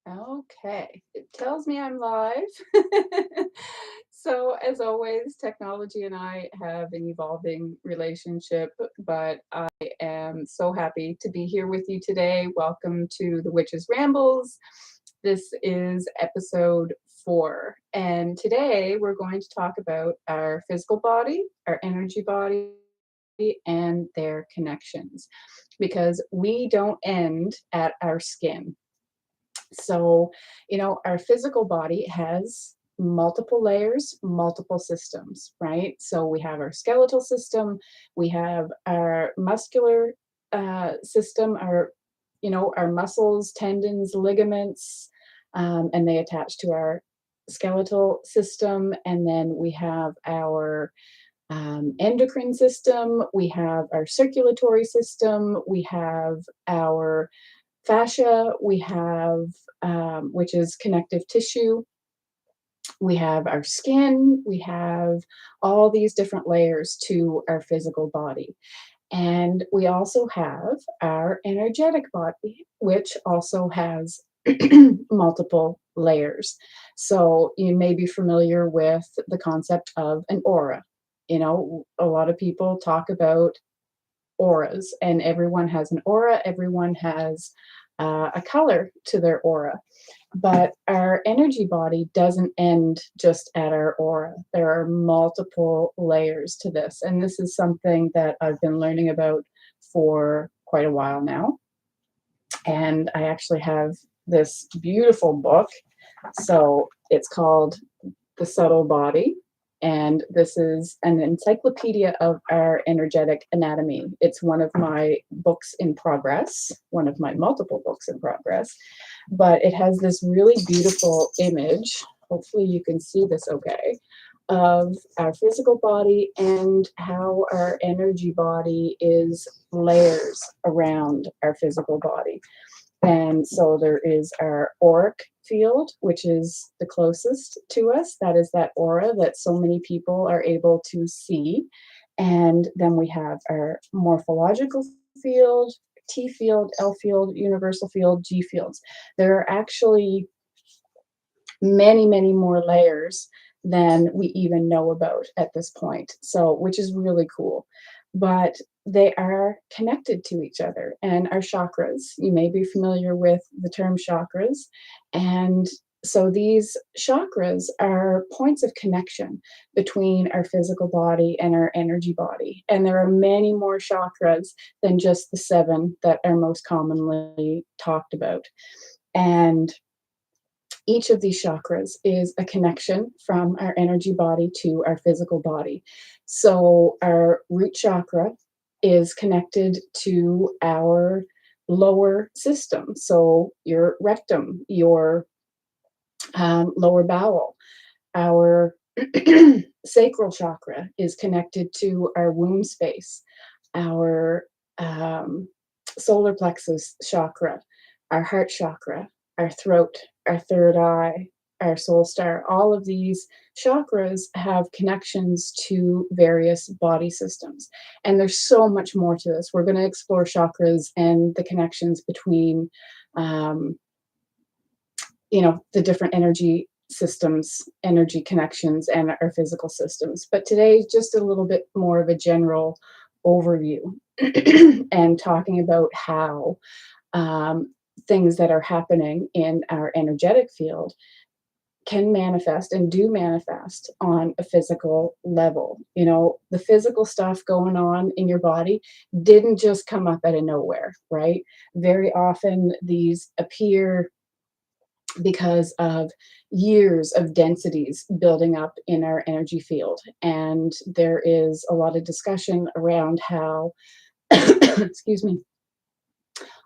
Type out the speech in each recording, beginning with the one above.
Okay, it tells me I'm live. So, as always, technology and I have an evolving relationship, but I am so happy to be here with you today. Welcome to the Witches Rambles. This is episode 4, and today we're going to talk about our physical body, our energy body, and their connections because we don't end at our skin. So, our physical body has multiple layers, multiple systems, right? So we have our skeletal system, we have our muscular system, our muscles, tendons, ligaments, and they attach to our skeletal system. And then we have our endocrine system, we have our circulatory system, we have our fascia, we have, which is connective tissue, we have our skin, we have all these different layers to our physical body. And we also have our energetic body, which also has multiple layers. So you may be familiar with the concept of an aura. A lot of people talk about auras, and everyone has an aura, everyone has a color to their aura. But our energy body doesn't end just at our aura. There are multiple layers to this. And this is something that I've been learning about for quite a while now. And I actually have this beautiful book. So it's called The Subtle Body. And this is an encyclopedia of our energetic anatomy. It's one of my books in progress, one of my multiple books in progress. But it has this really beautiful image. Hopefully, you can see this okay, of our physical body and how our energy body is layers around our physical body. And so there is our auric field, which is the closest to us. That is that aura that so many people are able to see. And then we have our morphological field, T field, L field, universal field, G fields. There are actually many, many more layers than we even know about at this point. So, which is really cool. But they are connected to each other and our chakras. You may be familiar with the term chakras. And so these chakras are points of connection between our physical body and our energy body. And there are many more chakras than just the 7 that are most commonly talked about. And each of these chakras is a connection from our energy body to our physical body. So, our root chakra is connected to our lower system. So, your rectum, your lower bowel, our sacral chakra is connected to our womb space, our solar plexus chakra, our heart chakra, our throat, our third eye, our soul star. All of these chakras have connections to various body systems. And there's so much more to this. We're going to explore chakras and the connections between, um, the different energy systems, energy connections, and our physical systems. But today, just a little bit more of a general overview and talking about how things that are happening in our energetic field can manifest and do manifest on a physical level. The physical stuff going on in your body didn't just come up out of nowhere, right? Very often these appear because of years of densities building up in our energy field. And there is a lot of discussion around how, excuse me,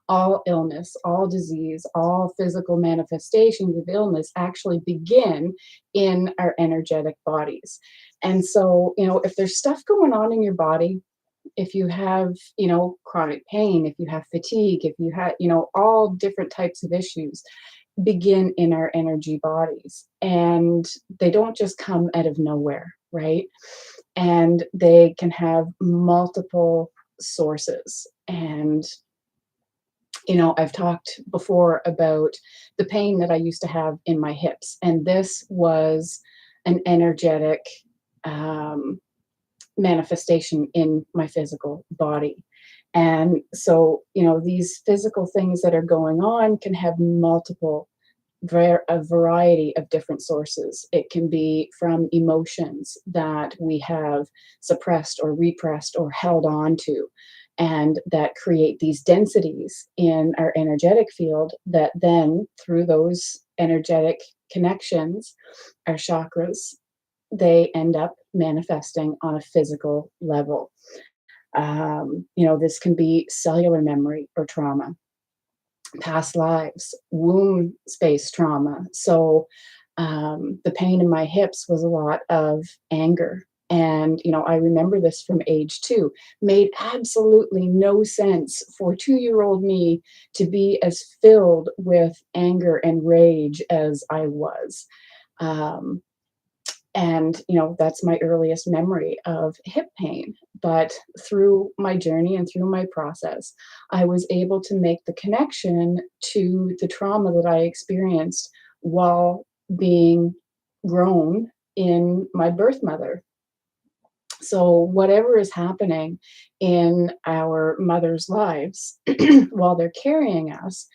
all illness, all disease, all physical manifestations of illness actually begin in our energetic bodies. And so, if there's stuff going on in your body, if you have, chronic pain, if you have fatigue, if you have, all different types of issues, begin in our energy bodies. And they don't just come out of nowhere, right? And they can have multiple sources. And I've talked before about the pain that I used to have in my hips, and this was an energetic um, manifestation in my physical body. And so, these physical things that are going on can have a variety of different sources. It can be from emotions that we have suppressed or repressed or held on to, and that create these densities in our energetic field that then, through those energetic connections, our chakras, they end up manifesting on a physical level. This can be cellular memory or trauma, past lives, womb space trauma. So the pain in my hips was a lot of anger. And, I remember this from age 2. Made absolutely no sense for 2-year-old me to be as filled with anger and rage as I was. Um, and, that's my earliest memory of hip pain. But through my journey and through my process, I was able to make the connection to the trauma that I experienced while being grown in my birth mother. So, whatever is happening in our mother's lives while they're carrying us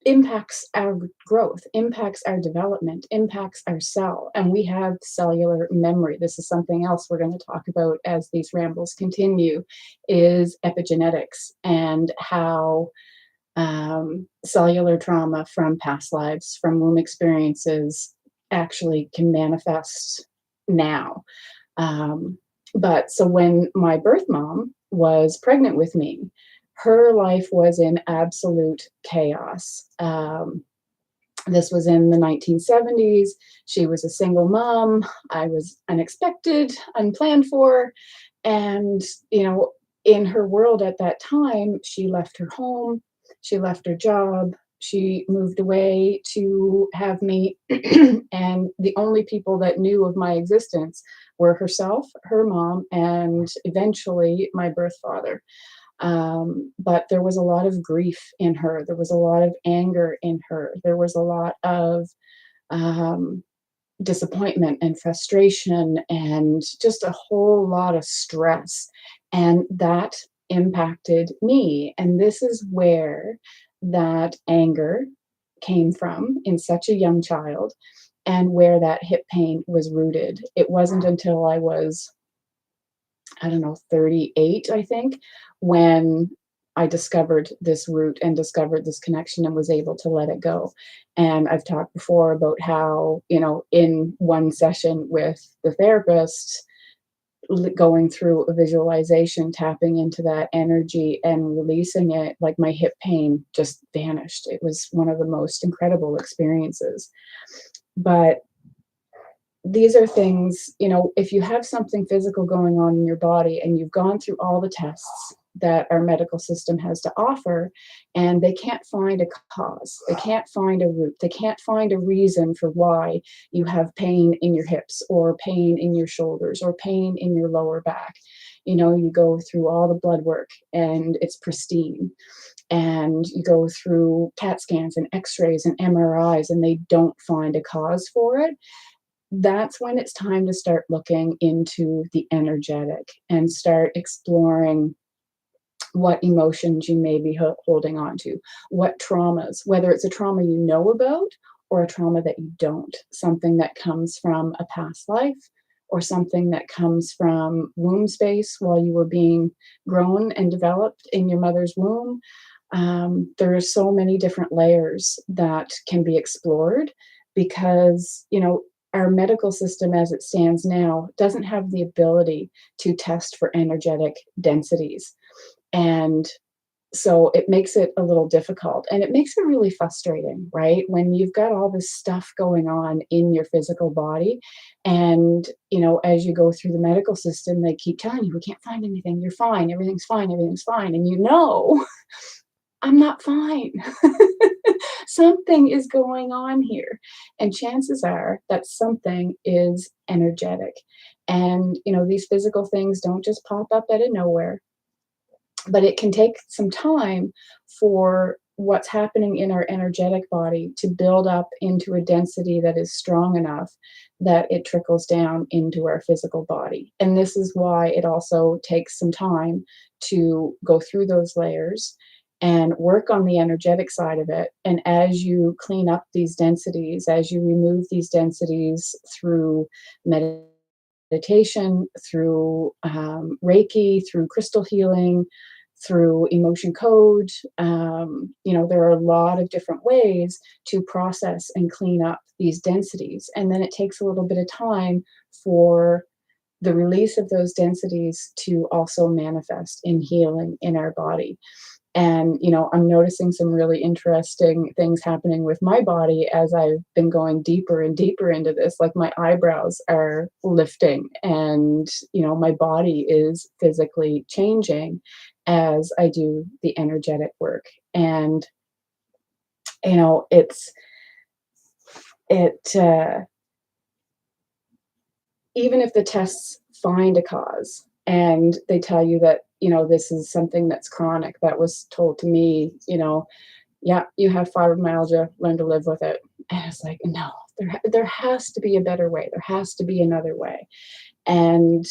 impacts our growth, impacts our development, impacts our cell, and we have cellular memory. This is something else we're going to talk about as these rambles continue, is epigenetics and how cellular trauma from past lives, from womb experiences, actually can manifest now. Um, but so when my birth mom was pregnant with me, her life was in absolute chaos. This was in the 1970s. She was a single mom. I was unexpected, unplanned for. And, you know, in her world at that time, she left her home, she left her job, she moved away to have me. And the only people that knew of my existence were herself, her mom, and eventually my birth father. But there was a lot of grief in her. There was a lot of anger in her. There was a lot of um, disappointment and frustration and just a whole lot of stress. And that impacted me. And this is where that anger came from in such a young child and where that hip pain was rooted. It wasn't until I was, I don't know, 38, I think, when I discovered this root and discovered this connection and was able to let it go. And I've talked before about how, in one session with the therapist, going through a visualization, tapping into that energy and releasing it, like my hip pain just vanished. It was one of the most incredible experiences. But these are things, if you have something physical going on in your body and you've gone through all the tests that our medical system has to offer, and they can't find a cause, they can't find a root, they can't find a reason for why you have pain in your hips or pain in your shoulders or pain in your lower back. You go through all the blood work and it's pristine, and you go through CAT scans and x-rays and MRIs and they don't find a cause for it. That's when it's time to start looking into the energetic and start exploring what emotions you may be holding on to, what traumas, whether it's a trauma you know about or a trauma that you don't, something that comes from a past life or something that comes from womb space while you were being grown and developed in your mother's womb. There are so many different layers that can be explored because, our medical system as it stands now doesn't have the ability to test for energetic densities. And so it makes it a little difficult and it makes it really frustrating, right? When you've got all this stuff going on in your physical body and, as you go through the medical system, they keep telling you, we can't find anything. You're fine. Everything's fine. Everything's fine. And I'm not fine. Something is going on here. And chances are that something is energetic. And, these physical things don't just pop up out of nowhere. But it can take some time for what's happening in our energetic body to build up into a density that is strong enough that it trickles down into our physical body. And this is why it also takes some time to go through those layers and work on the energetic side of it. And as you clean up these densities, as you remove these densities through meditation, through Reiki, through crystal healing, through emotion code. There are a lot of different ways to process and clean up these densities. And then it takes a little bit of time for the release of those densities to also manifest in healing in our body. And, I'm noticing some really interesting things happening with my body as I've been going deeper and deeper into this. Like my eyebrows are lifting and, my body is physically changing as I do the energetic work. And, it's, it, even if the tests find a cause and they tell you that, this is something that's chronic, that was told to me, yeah, you have fibromyalgia, learn to live with it. And it's like, no, there has to be a better way. There has to be another way. And,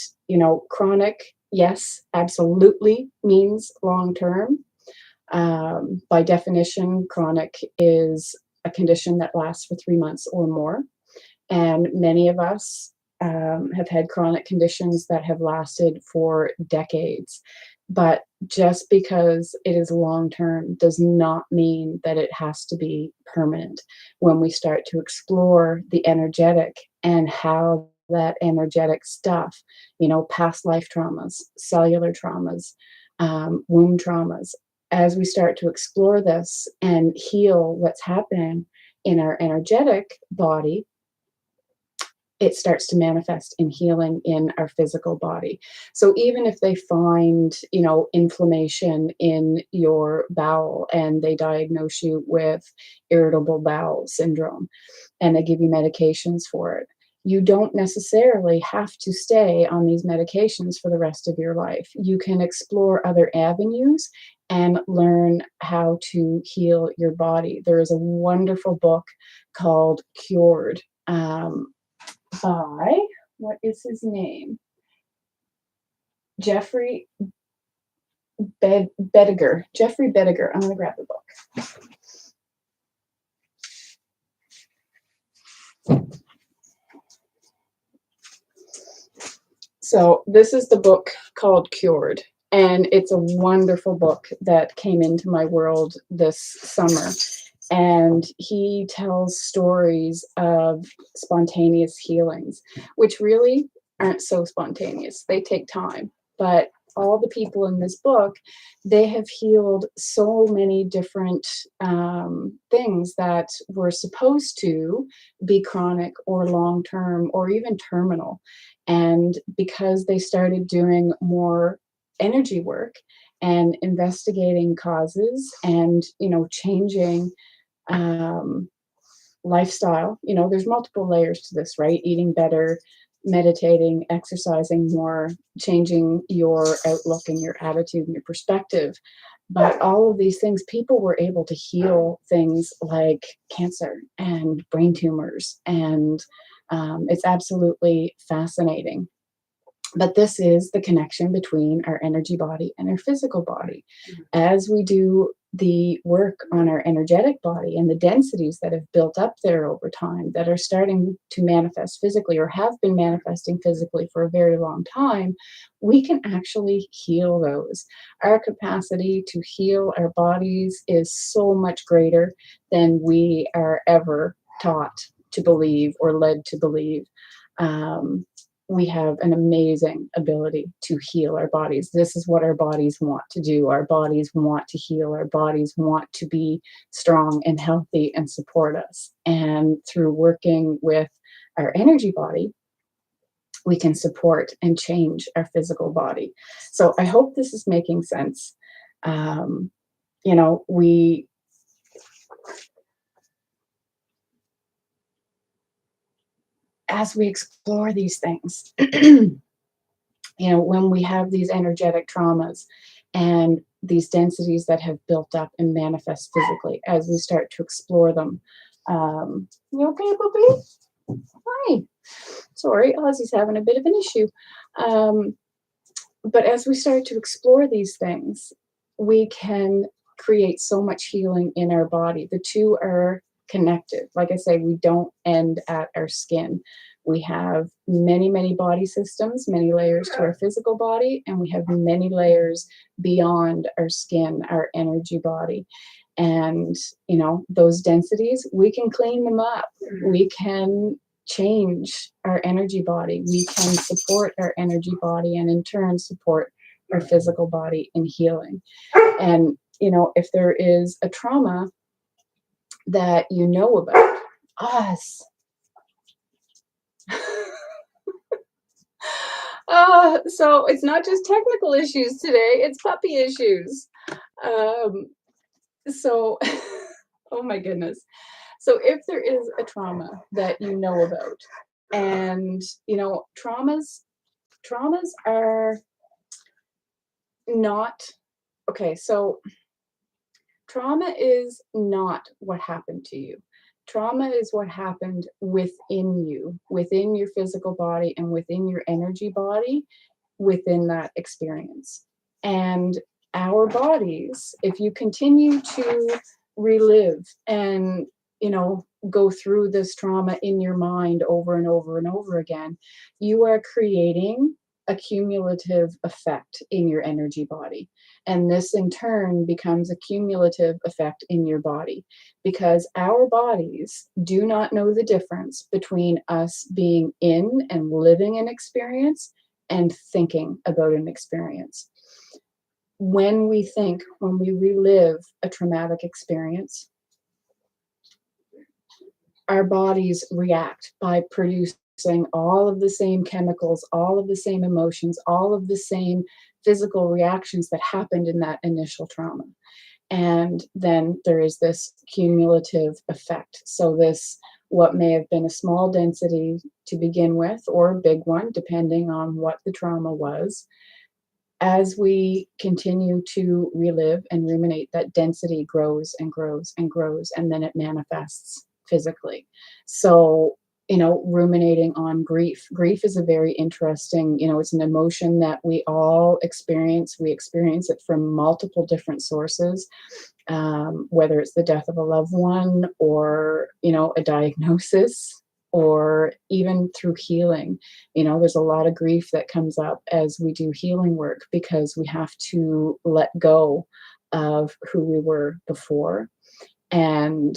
chronic, yes, absolutely means long term. By definition, chronic is a condition that lasts for 3 months or more. And many of us have had chronic conditions that have lasted for decades. But just because it is long term does not mean that it has to be permanent. When we start to explore the energetic and how that energetic stuff, past life traumas, cellular traumas, womb traumas, as we start to explore this and heal what's happening in our energetic body, it starts to manifest in healing in our physical body. So even if they find, inflammation in your bowel and they diagnose you with irritable bowel syndrome and they give you medications for it, you don't necessarily have to stay on these medications for the rest of your life. You can explore other avenues and learn how to heal your body. There is a wonderful book called Cured. By, what is his name? Jeffrey Bediger. Jeffrey Bediger. I'm going to grab the book. So this is the book called Cured, and it's a wonderful book that came into my world this summer. And he tells stories of spontaneous healings, which really aren't so spontaneous. They take time. But all the people in this book, they have healed so many different things that were supposed to be chronic or long term or even terminal. And because they started doing more energy work and investigating causes and, changing um, lifestyle. There's multiple layers to this, right? Eating better, meditating, exercising more, changing your outlook and your attitude and your perspective. But all of these things, people were able to heal things like cancer and brain tumors. And it's absolutely fascinating. But this is the connection between our energy body and our physical body. As we do the work on our energetic body and the densities that have built up there over time that are starting to manifest physically or have been manifesting physically for a very long time, we can actually heal those. Our capacity to heal our bodies is so much greater than we are ever taught to believe or led to believe. We have an amazing ability to heal our bodies. This is what our bodies want to do. Our bodies want to heal. Our bodies want to be strong and healthy and support us. And through working with our energy body, we can support and change our physical body. So I hope this is making sense. We as we explore these things, when we have these energetic traumas and these densities that have built up and manifest physically as we start to explore them. You okay, Poopy? Hi. Sorry, Ozzy's having a bit of an issue. But as we start to explore these things, we can create so much healing in our body. The two are connected. Like I say, we don't end at our skin. We have many, many body systems, many layers to our physical body, and we have many layers beyond our skin, our energy body. And, those densities, we can clean them up. We can change our energy body. We can support our energy body and in turn support our physical body in healing. And, if there is a trauma that you know about, us. So it's not just technical issues today, it's puppy issues. Um, so, oh my goodness. So if there is a trauma that you know about, and traumas are not okay. So trauma is not what happened to you. Trauma is what happened within you, within your physical body and within your energy body, within that experience. And our bodies, if you continue to relive and, go through this trauma in your mind over and over and over again, you are creating a cumulative effect in your energy body. And this in turn becomes a cumulative effect in your body because our bodies do not know the difference between us being in and living an experience and thinking about an experience. When we think, when we relive a traumatic experience, our bodies react by producing all of the same chemicals, all of the same emotions, all of the same physical reactions that happened in that initial trauma. And then there is this cumulative effect. So this, what may have been a small density to begin with, or a big one, depending on what the trauma was, as we continue to relive and ruminate, that density grows and grows and grows, and then it manifests physically. So, ruminating on grief. Grief is a very interesting, it's an emotion that we all experience. We experience it from multiple different sources, whether it's the death of a loved one or, a diagnosis, or even through healing. There's a lot of grief that comes up as we do healing work because we have to let go of who we were before and,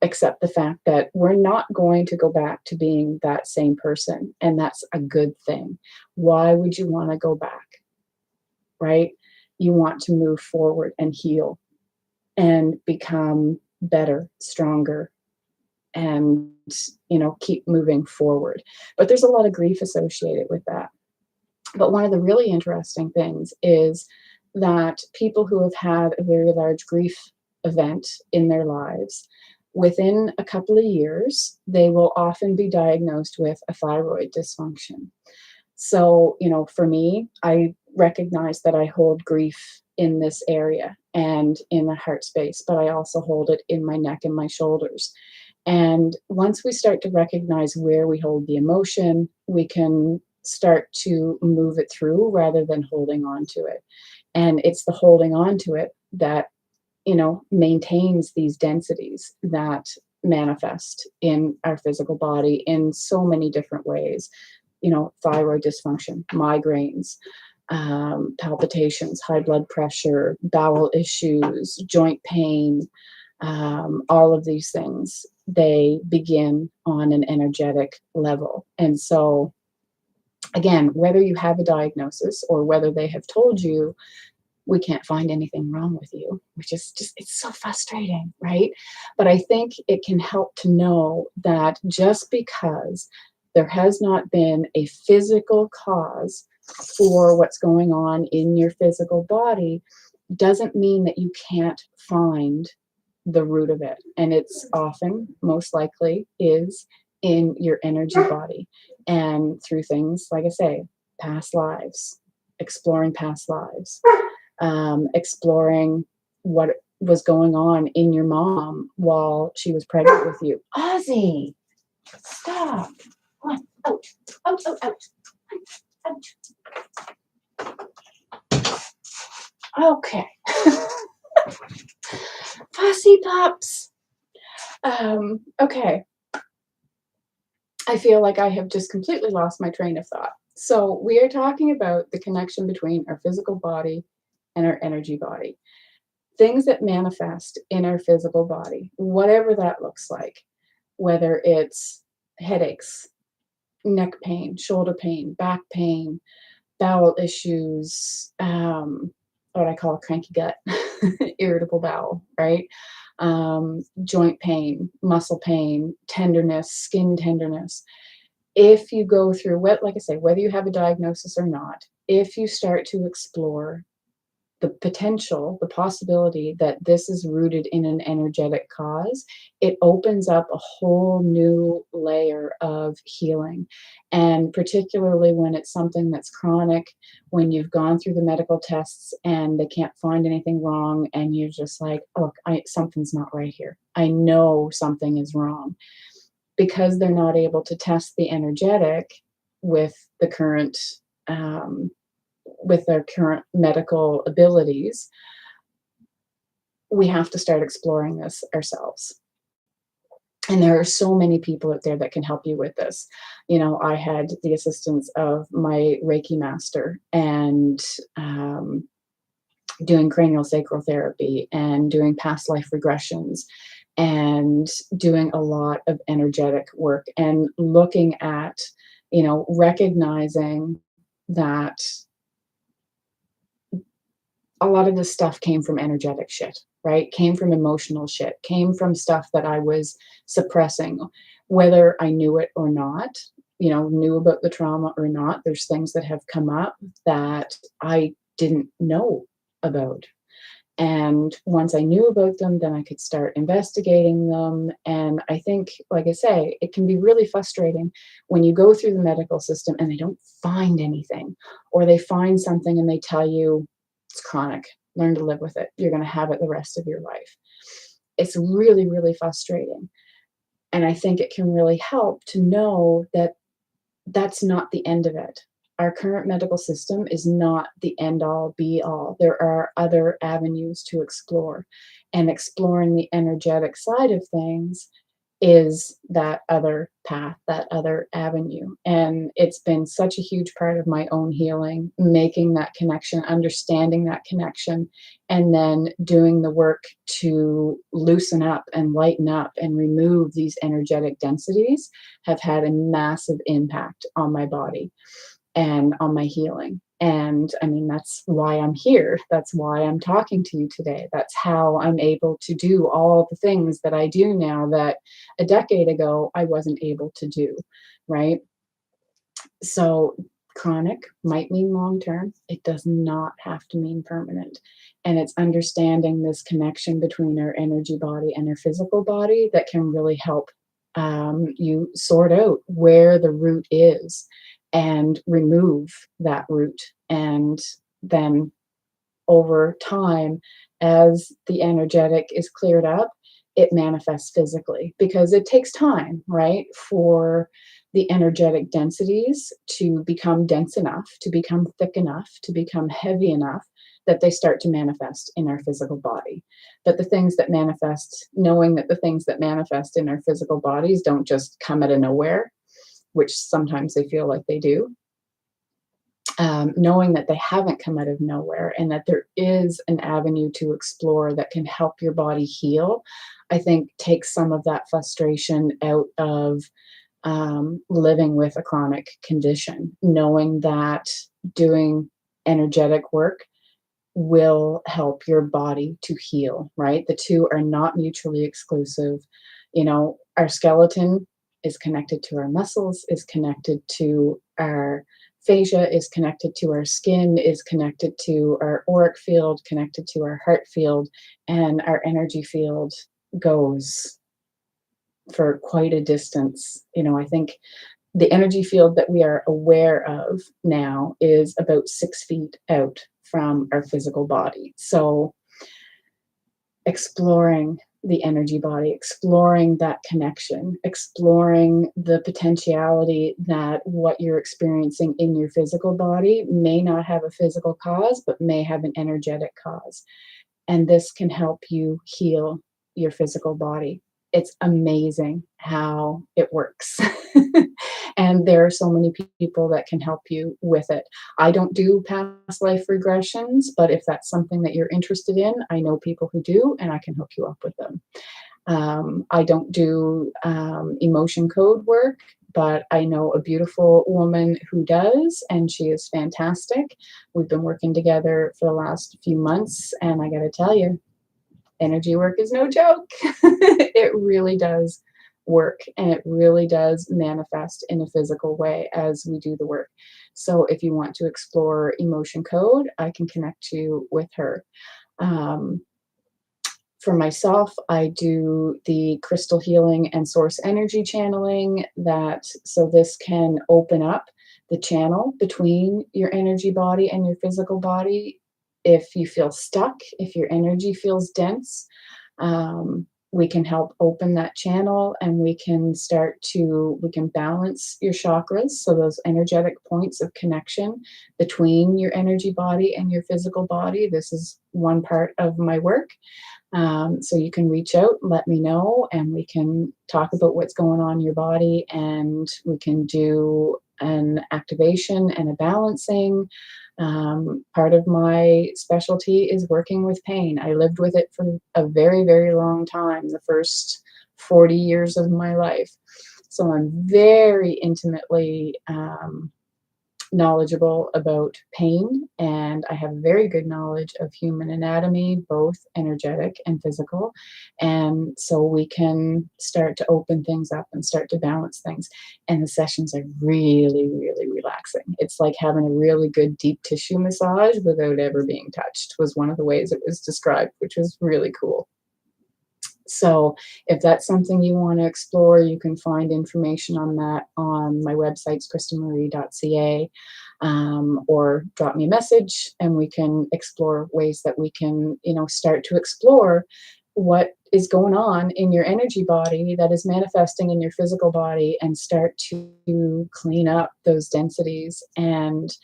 accept the fact that we're not going to go back to being that same person. And that's a good thing. Why would you want to go back? Right? You want to move forward and heal and become better, stronger, and keep moving forward. But there's a lot of grief associated with that. But one of the really interesting things is that people who have had a very large grief event in their lives, within a couple of years, they will often be diagnosed with a thyroid dysfunction. So, for me, I recognize that I hold grief in this area and in the heart space, but I also hold it in my neck and my shoulders. And once we start to recognize where we hold the emotion, we can start to move it through rather than holding on to it. And it's the holding on to it that, maintains these densities that manifest in our physical body in so many different ways. Thyroid dysfunction, migraines, palpitations, high blood pressure, bowel issues, joint pain, all of these things, they begin on an energetic level. And so, again, whether you have a diagnosis or whether they have told you, we can't find anything wrong with you, which is just, it's so frustrating, right? But I think it can help to know that just because there has not been a physical cause for what's going on in your physical body doesn't mean that you can't find the root of it. And it's often, most likely, is in your energy body and through things, like I say, past lives, exploring past lives. exploring what was going on in your mom while she was pregnant with you. Ozzy, stop. Come on. Ouch. Ouch, ouch, ouch. Ouch. Okay. Fussy pups. Okay. I feel like I have just completely lost my train of thought. So, we are talking about the connection between our physical body and our energy body. Things that manifest in our physical body, whatever that looks like, whether it's headaches, neck pain, shoulder pain, back pain, bowel issues, what I call a cranky gut, irritable bowel, right? Joint pain, muscle pain, tenderness, skin tenderness. If you go through what, like I say, whether you have a diagnosis or not, if you start to explore the potential, the possibility that this is rooted in an energetic cause, it opens up a whole new layer of healing. And particularly when it's something that's chronic, when you've gone through the medical tests and they can't find anything wrong, and you're just like, look, something's not right here. I know something is wrong. Because they're not able to test the energetic with the current with their current medical abilities, we have to start exploring this ourselves. And there are so many people out there that can help you with this. I had the assistance of my Reiki master and doing cranial sacral therapy and doing past life regressions and doing a lot of energetic work and looking at, recognizing that a lot of this stuff came from energetic shit, right? Came from emotional shit, came from stuff that I was suppressing, whether I knew it or not, knew about the trauma or not. There's things that have come up that I didn't know about. And once I knew about them, then I could start investigating them. And I think, like I say, it can be really frustrating when you go through the medical system and they don't find anything, or they find something and they tell you it's chronic, learn to live with it. You're going to have it the rest of your life. It's really, really frustrating. And I think it can really help to know that that's not the end of it. Our current medical system is not the end all be all. There are other avenues to explore, and exploring the energetic side of things is that other path, that other avenue. And it's been such a huge part of my own healing, making that connection, understanding that connection, and then doing the work to loosen up and lighten up and remove these energetic densities have had a massive impact on my body and on my healing. And I mean, that's why I'm here. That's why I'm talking to you today. That's how I'm able to do all the things that I do now that a decade ago I wasn't able to do, right? So chronic might mean long term. It does not have to mean permanent. And it's understanding this connection between our energy body and our physical body that can really help you sort out where the root is and remove that root. And then over time, as the energetic is cleared up, it manifests physically because it takes time, right, for the energetic densities to become dense enough, to become thick enough, to become heavy enough that they start to manifest in our physical body. But the things that manifest, knowing that the things that manifest in our physical bodies don't just come out of nowhere, which sometimes they feel like they do, knowing that they haven't come out of nowhere and that there is an avenue to explore that can help your body heal, I think takes some of that frustration out of living with a chronic condition, knowing that doing energetic work will help your body to heal, right? The two are not mutually exclusive. Our skeleton is connected to our muscles, is connected to our fascia, is connected to our skin, is connected to our auric field, connected to our heart field, and our energy field goes for quite a distance. I think the energy field that we are aware of now is about 6 feet out from our physical body. So exploring the energy body, exploring that connection, exploring the potentiality that what you're experiencing in your physical body may not have a physical cause, but may have an energetic cause. And this can help you heal your physical body. It's amazing how it works. And there are so many people that can help you with it. I don't do past life regressions, but if that's something that you're interested in, I know people who do, and I can hook you up with them. I don't do emotion code work, but I know a beautiful woman who does, and she is fantastic. We've been working together for the last few months, and I got to tell you, energy work is no joke. It really does work, and it really does manifest in a physical way as we do the work. So if you want to explore emotion code, I can connect you with her. Um, for myself, I do the crystal healing and source energy channeling that, so this can open up the channel between your energy body and your physical body. If you feel stuck, if your energy feels dense, we can help open that channel, and we can balance your chakras. So those energetic points of connection between your energy body and your physical body. This is one part of my work. So you can reach out, let me know, and we can talk about what's going on in your body, and we can do an activation and a balancing. Part of my specialty is working with pain. I lived with it for a very, very long time, the first 40 years of my life. So I'm very intimately knowledgeable about pain, and I have very good knowledge of human anatomy, both energetic and physical. And so we can start to open things up and start to balance things. And the sessions are really, really relaxing. It's like having a really good deep tissue massage without ever being touched, was one of the ways it was described, which was really cool. So if that's something you want to explore, you can find information on that on my website, kristamarie.ca, or drop me a message, and we can explore ways that we can, start to explore what is going on in your energy body that is manifesting in your physical body, and start to clean up those densities and,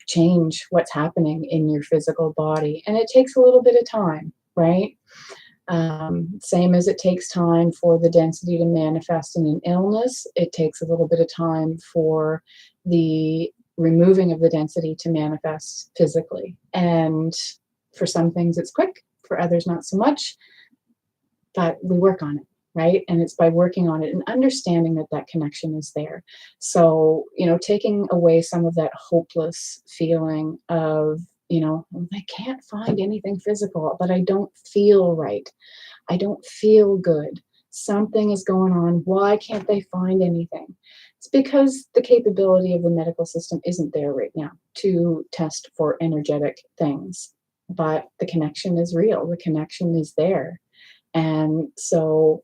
change what's happening in your physical body. And it takes a little bit of time, right? Same as it takes time for the density to manifest in an illness, it takes a little bit of time for the removing of the density to manifest physically. And for some things it's quick, for others not so much, but we work on it, right? And it's by working on it and understanding that that connection is there. So, taking away some of that hopeless feeling of, I can't find anything physical, but I don't feel right. I don't feel good. Something is going on. Why can't they find anything? It's because the capability of the medical system isn't there right now to test for energetic things. But the connection is real. The connection is there. And so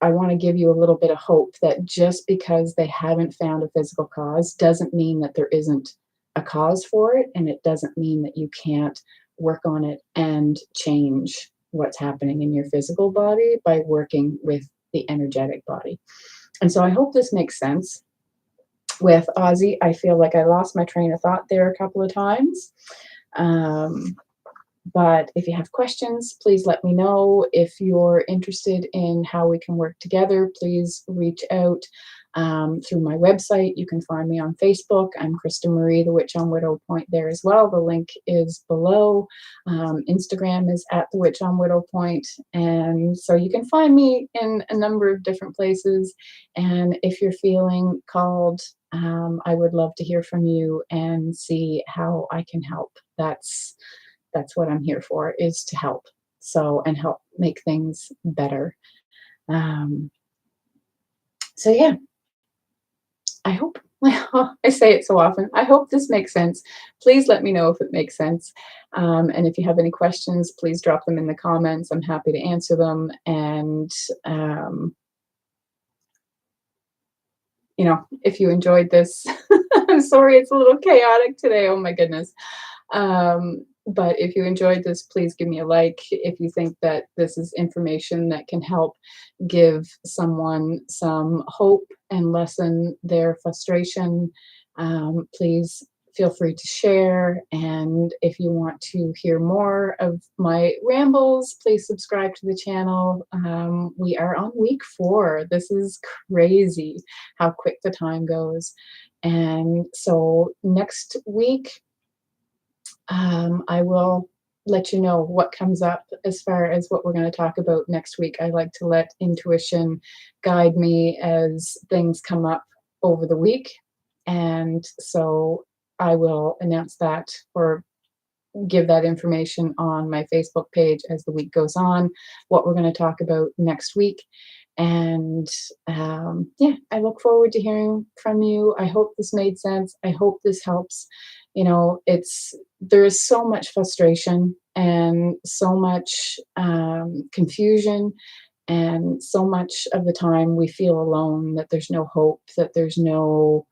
I want to give you a little bit of hope that just because they haven't found a physical cause doesn't mean that there isn't a cause for it, and it doesn't mean that you can't work on it and change what's happening in your physical body by working with the energetic body. And so I hope this makes sense. With Ozzy, I feel like I lost my train of thought there a couple of times. But if you have questions, please let me know. If you're interested in how we can work together, please reach out through my website. You can find me on Facebook. I'm Krista Marie, the Witch on Widow Point there as well. The link is below. Instagram is at the Witch on Widow Point. And so you can find me in a number of different places. And if you're feeling called, I would love to hear from you and see how I can help. That's what I'm here for, is to help. So, and help make things better. So yeah, I hope, I say it so often, I hope this makes sense. Please let me know if it makes sense. And if you have any questions, please drop them in the comments. I'm happy to answer them. And, if you enjoyed this, I'm Sorry, it's a little chaotic today. Oh my goodness. But if you enjoyed this, please give me a like. If you think that this is information that can help give someone some hope and lessen their frustration, please feel free to share. And if you want to hear more of my rambles, please subscribe to the channel. We are on week 4. This is crazy how quick the time goes. And so next week, I will let you know what comes up as far as what we're going to talk about next week. I like to let intuition guide me as things come up over the week. And so I will announce that or give that information on my Facebook page as the week goes on, what we're going to talk about next week. And yeah, I look forward to hearing from you. I hope this made sense. I hope this helps. You know, there is so much frustration and so much confusion, and so much of the time we feel alone, that there's no hope, that there's no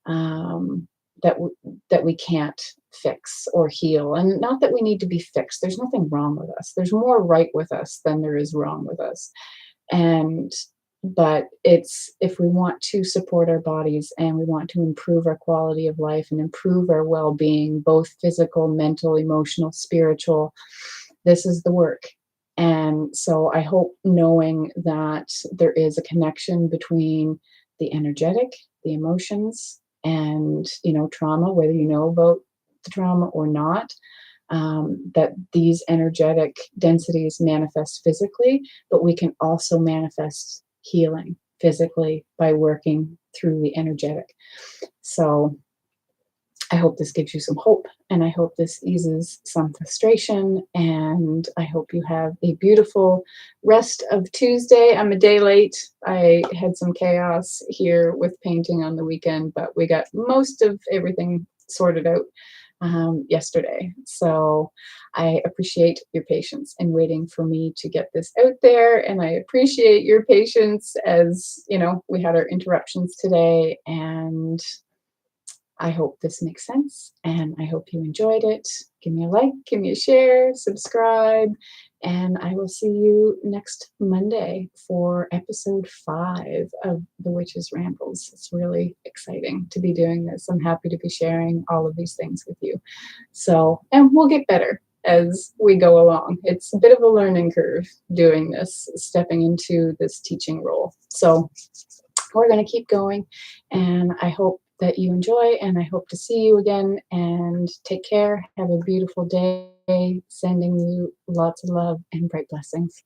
um, that we can't fix or heal. And not that we need to be fixed. There's nothing wrong with us. There's more right with us than there is wrong with us. And but it's, if we want to support our bodies and we want to improve our quality of life and improve our well-being, both physical, mental, emotional, spiritual, this is the work. And so I hope, knowing that there is a connection between the energetic, the emotions, and trauma, whether you know about the trauma or not, that these energetic densities manifest physically, but we can also manifest healing physically by working through the energetic. So I hope this gives you some hope, and I hope this eases some frustration, and I hope you have a beautiful rest of Tuesday. I'm a day late. I had some chaos here with painting on the weekend, but we got most of everything sorted out yesterday. So I appreciate your patience in waiting for me to get this out there, and I appreciate your patience as, we had our interruptions today, and I hope this makes sense, and I hope you enjoyed it. Give me a like, give me a share, subscribe, and I will see you next Monday for episode 5 of The Witch's Rambles. It's really exciting to be doing this. I'm happy to be sharing all of these things with you. So, and we'll get better as we go along. It's a bit of a learning curve doing this, stepping into this teaching role. So we're going to keep going, and I hope that you enjoy, and I hope to see you again, and take care. Have a beautiful day. Sending you lots of love and bright blessings.